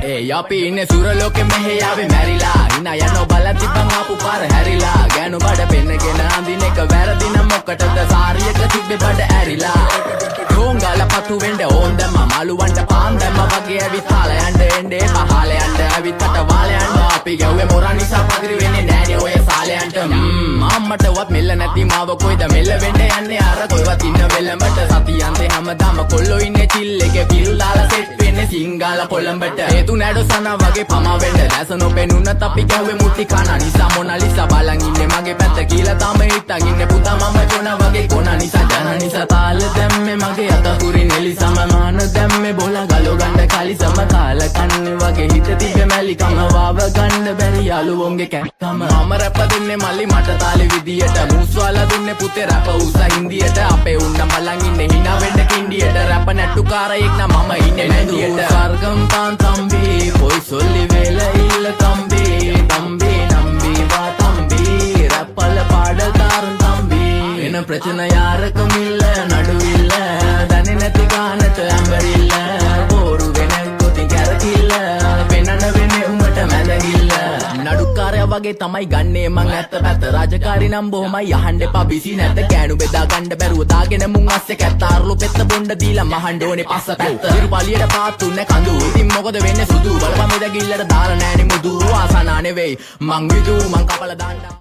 ඒ අපි ඉන්නේ සුරලෝකෙ මෙහෙ ආවේ මැරිලා හිනා යනෝ බලන් තිබ්බන් ආපු පාර හැරිලා ගෑනු බඩ පෙන්නගෙන අඳින එක වැරදි නම් මොකටද සාරියක තිබ්බේ බඩ ඇරිලා ඩෝංගල පතු වෙන්න ඕන් දැම්ම මලුවන්ට පාන් දැම්ම වගේ ඇවිත් හාල යන්න එන්නේ පහල යන්න ඇවිත් අට වාල යන්න අපි ගැව්වේ මොරා නිසා පදිරි වෙන්නේ නෑනේ ඔය සාලයන්ට අම්මටවත් මෙල්ල නැති මාව කොයිද මෙල්ල වෙන්න යන්නේ අර කොයිවත් ඉන්න වෙලමට සතියන්තේ හැමදාම කොල්ලෝ ඉන්නේ චිල් එකේ පිල්ලාලා සෙට් වෙන්නේ සිංගාල කොළඹට හේතු නැඩෝ සනා වගේ පමා වෙන්න දැස නොපෙනුනත් අපි ගැව්වේ මුටි කන නිසා මොනාලිසා බලන් ඉන්නේ මගේ පැත්ත කියලා තම හිටන් ඉන්නේ පුතා මම ජොනා වගේ කොනා නිසා ජන නිසා තාල දැම්මේ මගේ අතකුරින් එලිසම මාන දැම්මේ බෝලා ගලෝ ගන්න කලිසම කාල කන්නේ වගේ හිත තිබ්බේ මැලිකම වාව ගන්න බැරි යාළුවෝන්ගේ කැක්කම මම රැප දෙන්නේ මල්ලි මට තාලේ විදියට මූස්වාලා දුන්නේ පුතේ රැප උසා හින්දියට අපේ උන්න බලන් ඉන්නේ hina වෙන්න කින්ඩියට රැප නැට්ටුකාරයෙක් නම් මම ඉන්නේ නැන්දියට ස්වර්ගම් තාන් තම්බි කොයි සොල්ලි වේල ඉල්ල තම්බි තම්බි නම්බි වා තම්බි රැප්පල පාඩකාරන් තම්බි එන ප්‍රචන යාරකම ඉල්ල නඩුවිල්ල දන්නේ නැති ගානට ඇඹරිල්ල බෝරු වෙන කොති කැරකිල්ල වෙනන වෙන්නේ උඹට මැදගිල්ල නඩුකාරයා වගේ තමයි ගන්නේ මං ඇත්ත පැත්ත රාජකාරී නම් බොහොමයි අහන්න එපා බිසි නැත කෑනු බෙදා ගන්න බැරුව දාගෙන මුන් අස්සේ කැත්ත අරලු පෙත්ත බොණ්ඩ දීලා මහන්න ඕනේ පස්ස පැත්ත ඉරුපලියට පාත්තුන්නේ කඳු ඉතින් මොකද වෙන්නේ සුදු බලපන් මෙදගිල්ලට දාලා නෑනේ මුදු ආසනා නෙවෙයි මං විදු මං කපලා දාන්න